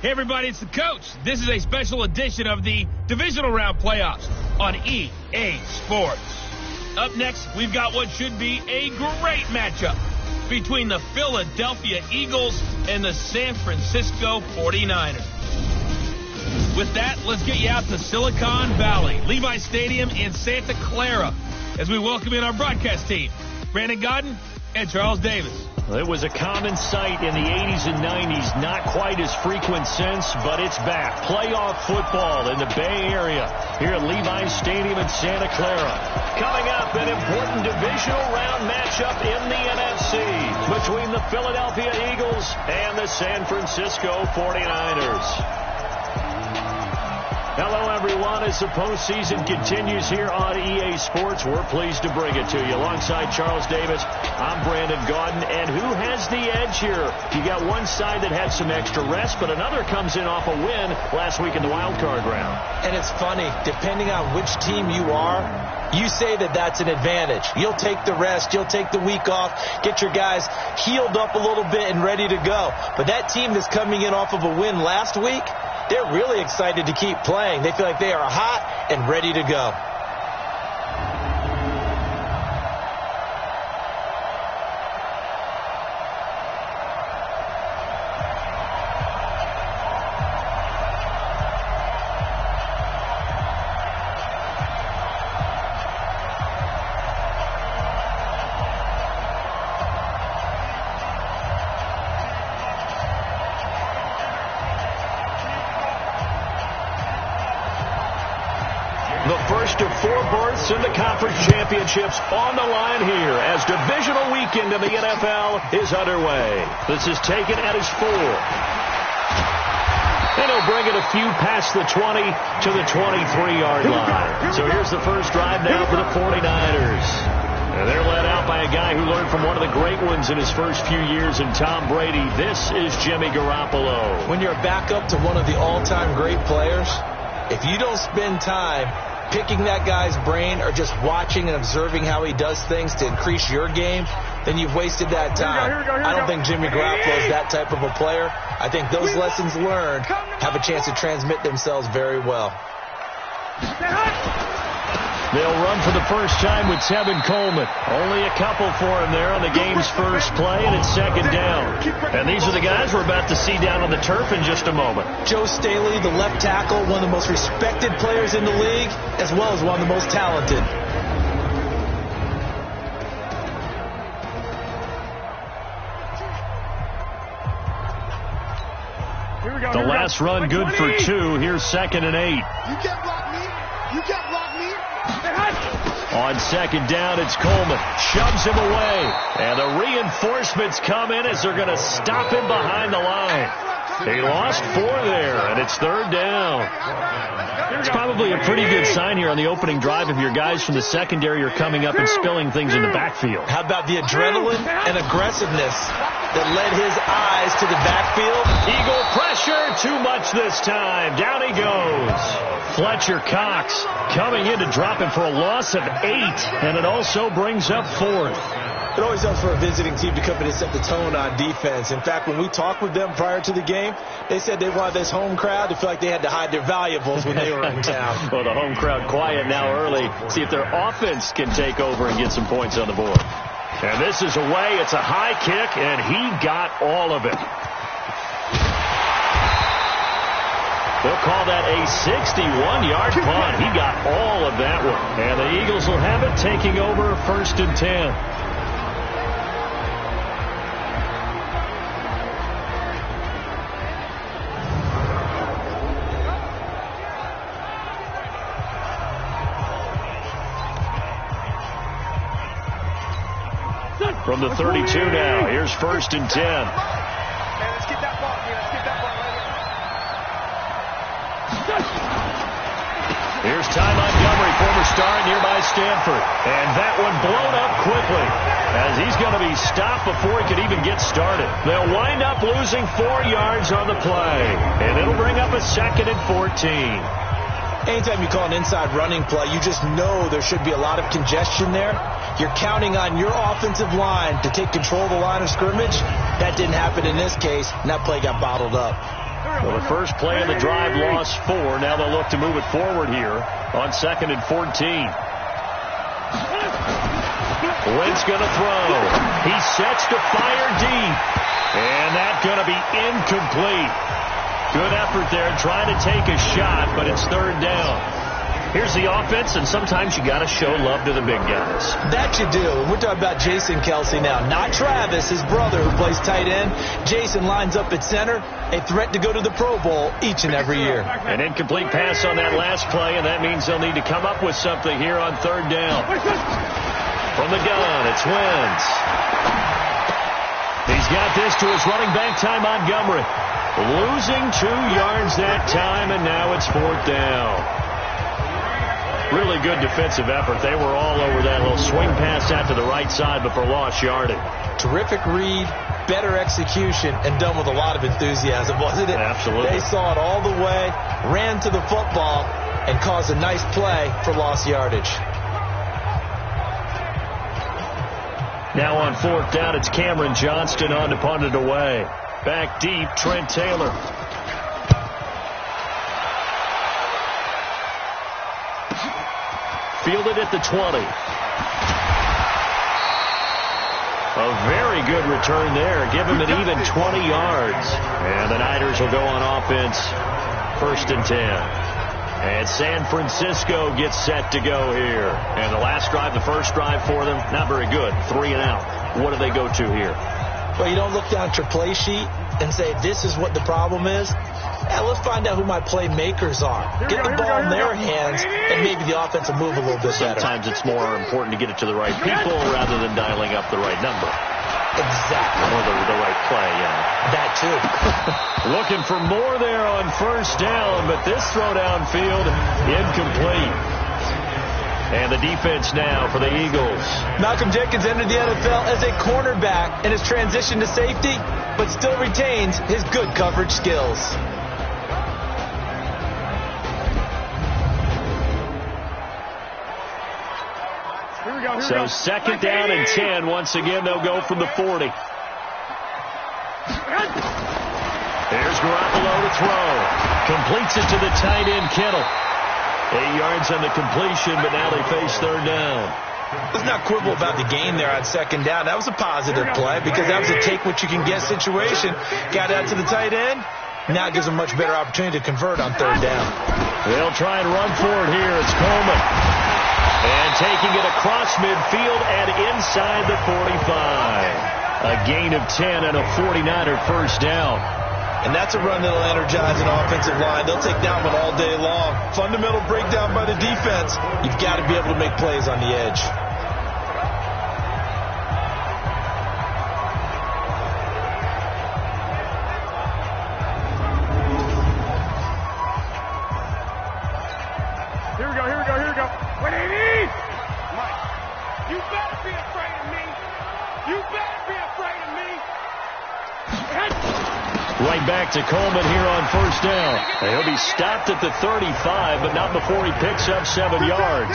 Hey everybody, it's the coach. This is a special edition of the divisional round playoffs on EA Sports. Up next, we've got what should be a great matchup between the Philadelphia Eagles and the San Francisco 49ers. With that, let's get you out to Silicon Valley, Levi Stadium in Santa Clara, as we welcome in our broadcast team, Brandon Godden and Charles Davis. It was a common sight in the 80s and 90s, not quite as frequent since, but it's back. Playoff football in the Bay Area here at Levi's Stadium in Santa Clara. Coming up, an important divisional round matchup in the NFC between the Philadelphia Eagles and the San Francisco 49ers. Hello, everyone. As the postseason continues here on EA Sports, we're pleased to bring it to you. Alongside Charles Davis, I'm Brandon Godden. And who has the edge here? You got one side that had some extra rest, but another comes in off a win last week in the wild card round. And it's funny, depending on which team you are, you say that that's an advantage. You'll take the rest, you'll take the week off, get your guys healed up a little bit and ready to go. But that team that's coming in off of a win last week, they're really excited to keep playing. They feel like they are hot and ready to go. The first of four berths in the conference championships on the line here as divisional weekend in the NFL is underway. This is taken at his 4. And he'll bring it a few past the 20 to the 23-yard line. So here's the first drive now for the 49ers. And they're led out by a guy who learned from one of the great ones in his first few years in Tom Brady. This is Jimmy Garoppolo. When you're a backup to one of the all-time great players, if you don't spend time picking that guy's brain or just watching and observing how he does things to increase your game, then you've wasted that time. I don't think Jimmy Garoppolo is that type of a player. I think those lessons learned have a chance to transmit themselves very well. They'll run for the first time with Tevin Coleman. Only a couple for him there on the game's first play, and it's second down. And these are the guys we're about to see down on the turf in just a moment. Joe Staley, the left tackle, one of the most respected players in the league, as well as one of the most talented. The last run good for 2. Here's 2nd and 8. You can't block me. You can't block me. On second down, it's Coleman. Shoves him away. And the reinforcements come in as they're going to stop him behind the line. He lost 4 there, and it's 3rd down. It's probably a pretty good sign here on the opening drive if your guys from the secondary are coming up and spilling things in the backfield. How about the adrenaline and aggressiveness that led his eyes to the backfield? Eagle pressure, too much this time. Down he goes. Fletcher Cox coming in to drop him for a loss of 8, and it also brings up 4th. It always helps for a visiting team to come in and set the tone on defense. In fact, when we talked with them prior to the game, they said they wanted this home crowd to feel like they had to hide their valuables when they were in town. Well, the home crowd quiet now early. See if their offense can take over and get some points on the board. And this is away. It's a high kick, and he got all of it. They'll call that a 61-yard punt. He got all of that one. And the Eagles will have it, taking over 1st and 10. From the 32 now, here's 1st and 10. Let's get that ball. Let's get that ball right here. Here's Ty Montgomery, former star at nearby Stanford. And that one blown up quickly as he's going to be stopped before he could even get started. They'll wind up losing 4 yards on the play. And it'll bring up a 2nd and 14. Anytime you call an inside running play, you just know there should be a lot of congestion there. You're counting on your offensive line to take control of the line of scrimmage. That didn't happen in this case, and that play got bottled up. Well, the first play of the drive lost 4. Now they'll look to move it forward here on 2nd and 14. Wentz going to throw. He sets to fire deep. And that's going to be incomplete. Good effort there trying to take a shot, but it's 3rd down. Here's the offense, and sometimes you got to show love to the big guys. That you do. We're talking about Jason Kelsey now, not Travis, his brother, who plays tight end. Jason lines up at center, a threat to go to the Pro Bowl each and every year. An incomplete pass on that last play, and that means they'll need to come up with something here on 3rd down. From the gun, it's Wentz. He's got this to his running back, Ty Montgomery. Losing 2 yards that time, and now it's 4th down. Really good defensive effort. They were all over that little swing pass out to the right side, but for lost yardage. Terrific read, better execution, and done with a lot of enthusiasm, wasn't it? Absolutely. They saw it all the way, ran to the football, and caused a nice play for lost yardage. Now on 4th down, it's Cameron Johnston on to punt it away. Back deep, Trent Taylor. Fielded at the 20. A very good return there. Give him an even 20 yards. And the Niners will go on offense. 1st and 10. And San Francisco gets set to go here. And the last drive, the first drive for them, not very good. 3 and out. What do they go to here? Well, you don't look down at your play sheet and say, this is what the problem is. Yeah, let's find out who my playmakers are. Get the ball in their hands, and maybe the offense will move a little bit better. Sometimes it's more important to get it to the right people rather than dialing up the right number. Exactly. Or the right play, yeah. That too. Looking for more there on 1st down, but this throw downfield, incomplete. And the defense now for the Eagles. Malcolm Jenkins entered the NFL as a cornerback and has transitioned to safety, but still retains his good coverage skills. So 2nd down and 10. Once again, they'll go from the 40. There's Garoppolo to throw. Completes it to the tight end, Kittle. 8 yards on the completion, but now they face 3rd down. Let's not quibble about the gain there on 2nd down. That was a positive play because that was a take-what-you-can-get situation. Got out to the tight end. Now it gives them a much better opportunity to convert on 3rd down. They'll try and run for it here. It's Coleman. And taking it across midfield and inside the 45. A gain of 10 and a 49er 1st down. And that's a run that'll energize an offensive line. They'll take that one all day long. Fundamental breakdown by the defense. You've got to be able to make plays on the edge. Here we go, here we go, here we go. What it is? Mike, you better be afraid of me. You better be afraid of me. Right back to Coleman here on 1st down. And he'll be stopped at the 35, but not before he picks up 7 yards.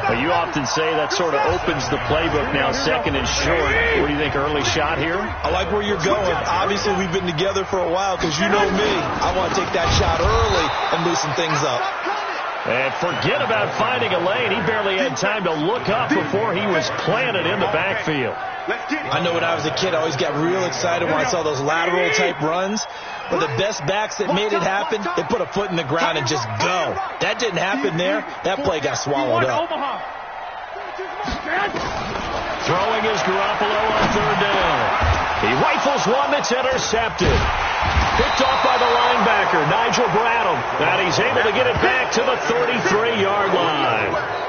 Well, you often say that sort of opens the playbook now, 2nd and short. What do you think, early shot here? I like where you're going. Obviously, we've been together for a while because you know me. I want to take that shot early and loosen things up. And forget about finding a lane. He barely had time to look up before he was planted in the backfield. I know when I was a kid, I always got real excited when I saw those lateral-type runs. But the best backs that made it happen, they put a foot in the ground and just go. That didn't happen there. That play got swallowed up. Throwing is Garoppolo on 3rd down. He rifles one that's intercepted. Picked off by the linebacker, Nigel Bradham. And he's able to get it back to the 33-yard line.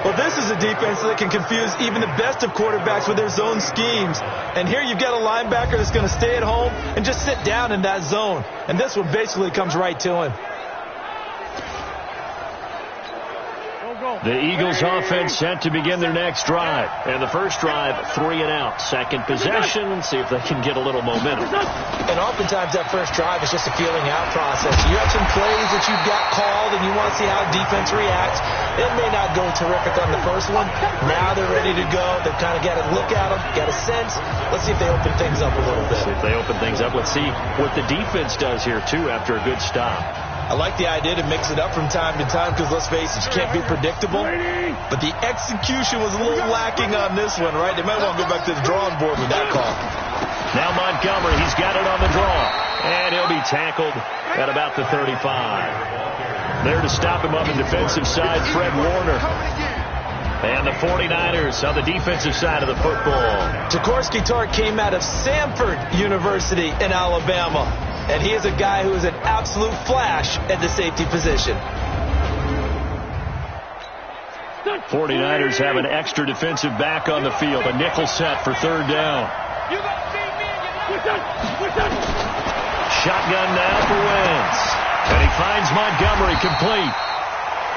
Well, this is a defense that can confuse even the best of quarterbacks with their zone schemes. And here you've got a linebacker that's going to stay at home and just sit down in that zone. And this one basically comes right to him. Go, The Eagles offense set to begin their next drive. And the first drive, 3 and out. Second possession, see if they can get a little momentum. And oftentimes that first drive is just a feeling out process. You have some plays that you've got called and you want to see how defense reacts. It may not go terrific on the first one. Now they're ready to go. They've kind of got to look at them, got a sense. Let's see if they open things up a little bit. See if they open things up. Let's see what the defense does here, too, after a good stop. I like the idea to mix it up from time to time because, let's face it, you can't be predictable. But the execution was a little lacking on this one, right? They might want to go back to the drawing board with that call. Now Montgomery, he's got it on the draw. And he'll be tackled at about the 35. There to stop him on the defensive side, Fred Warner. And the 49ers on the defensive side of the football. Jaworski Tartt came out of Samford University in Alabama. And he is a guy who is an absolute flash at the safety position. 49ers have an extra defensive back on the field. A nickel set for third down. Shotgun now for Wentz. And he finds Montgomery complete.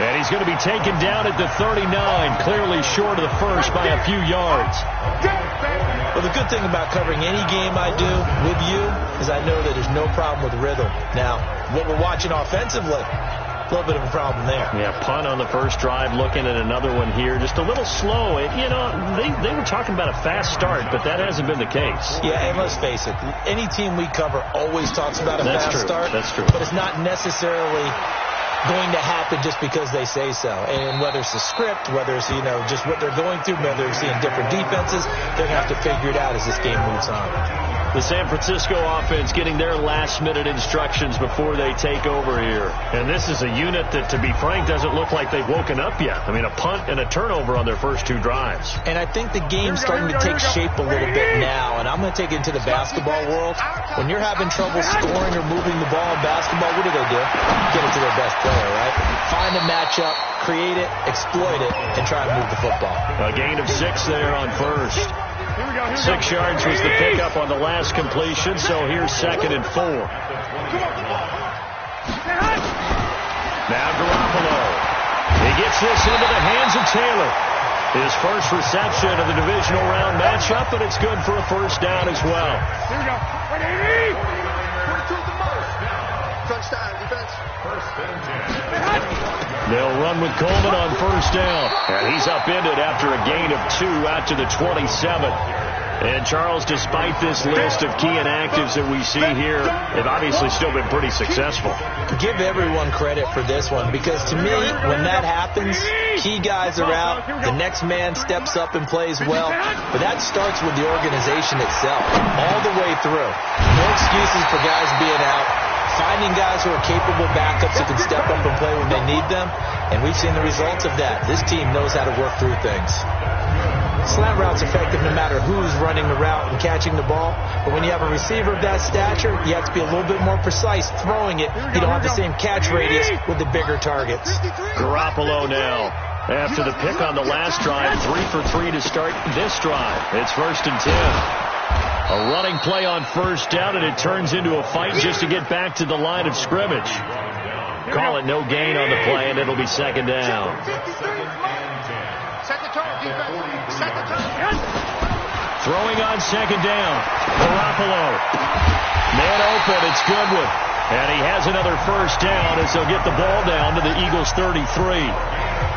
And he's going to be taken down at the 39, clearly short of the first by a few yards. Well, the good thing about covering any game I do with you is I know that there's no problem with rhythm. Now, what we're watching offensively, a little bit of a problem there. Yeah, punt on the first drive, looking at another one here. Just a little slow. You know, they were talking about a fast start, but that hasn't been the case. Yeah, and let's face it, any team we cover always talks about a fast start. That's true. But it's not necessarily going to happen just because they say so. And whether it's the script, whether it's, just what they're going through, whether they're seeing different defenses, they're going to have to figure it out as this game moves on. The San Francisco offense getting their last-minute instructions before they take over here. And this is a unit that, to be frank, doesn't look like they've woken up yet. I mean, a punt and a turnover on their first two drives. And I think the game's starting to take shape a little bit now. And I'm going to take it into the basketball world. When you're having trouble scoring or moving the ball in basketball, what do? Get it to their best player, right? Find a matchup, create it, exploit it, and try and move the football. A gain of 6 there on first. 6 yards was the pickup on the last completion, so here's 2nd and 4. Now Garoppolo. He gets this into the hands of Taylor. His first reception of the divisional round matchup, but it's good for a first down as well. Here we go. 180. 42 the most. Touchdown defense. They'll run with Coleman on first down. And he's upended after a gain of 2 out to the 27. And Charles, despite this list of key inactives that we see here, they've obviously still been pretty successful. Give everyone credit for this one, because to me, when that happens, key guys are out, the next man steps up and plays well, but that starts with the organization itself, all the way through. No excuses for guys being out, finding guys who are capable backups who can step up and play when they need them, and we've seen the results of that. This team knows how to work through things. Slant route's effective no matter who's running the route and catching the ball. But when you have a receiver of that stature, you have to be a little bit more precise throwing it. You don't have the same catch radius with the bigger targets. Garoppolo now. After the pick on the last drive, 3 for 3 to start this drive. It's 1st and 10. A running play on first down, and it turns into a fight just to get back to the line of scrimmage. Call it no gain on the play, and it'll be 2nd down. Throwing on 2nd down. Garoppolo. Man open. It's Goodwin. And he has another first down as they'll get the ball down to the Eagles' 33.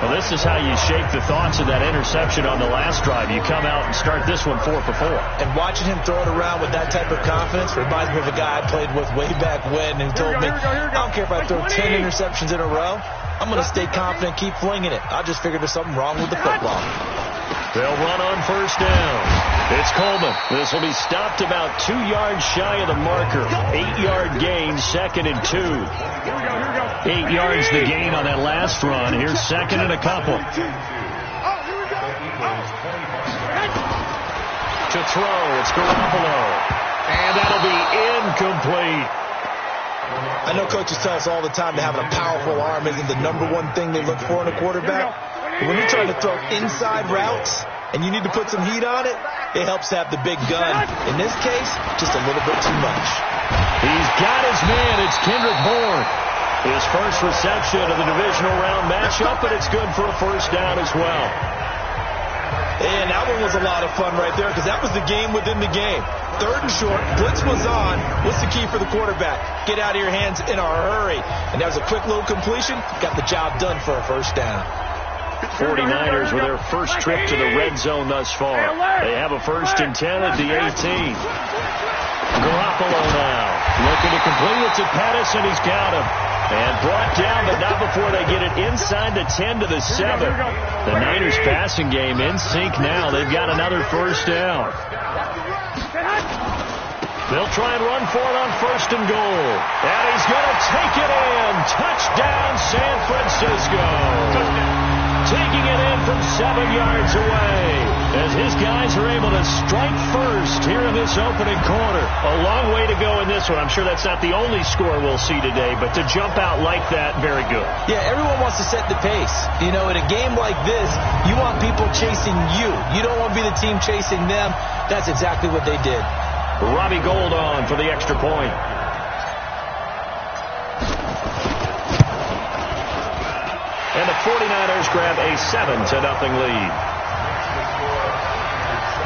Well, this is how you shake the thoughts of that interception on the last drive. You come out and start this one 4 for 4. And watching him throw it around with that type of confidence reminds me of a guy I played with way back when who told me, I don't care if I throw 10 interceptions in a row. I'm going to stay confident, keep flinging it. I just figured there's something wrong with the football. They'll run on first down. It's Coleman. This will be stopped about 2 yards shy of the marker. 8-yard gain, 2nd and 2. 8 yards the gain on that last run. Here's 2nd and a couple. To throw, it's Garoppolo. And that'll be incomplete. I know coaches tell us all the time that having a powerful arm isn't the #1 thing they look for in a quarterback. But when you're trying to throw inside routes and you need to put some heat on it, it helps to have the big gun. In this case, just a little bit too much. He's got his man. It's Kendrick Bourne. His first reception of the divisional round matchup, but it's good for a first down as well. And that one was a lot of fun right there because that was the game within the game. 3rd and short, blitz was on. What's the key for the quarterback? Get out of your hands in a hurry. And that was a quick little completion. Got the job done for a first down. 49ers with their first trip to the red zone thus far. They have a 1st and 10 at the 18. Garoppolo now looking to complete it to Pettis, and he's got him. And brought down, but not before they get it inside the 10 to the 7. The Niners passing game in sync now. They've got another first down. They'll try and run for it on 1st and goal. And he's going to take it in. Touchdown, San Francisco. Taking it in from 7 yards away as his guys are able to strike first here in this opening quarter. A long way to go in this one. I'm sure that's not the only score we'll see today, but to jump out like that, very good. Yeah, everyone wants to set the pace. You know, in a game like this, you want people chasing you. You don't want to be the team chasing them. That's exactly what they did. Robbie Gould on for the extra point. And the 49ers grab a 7-0 lead.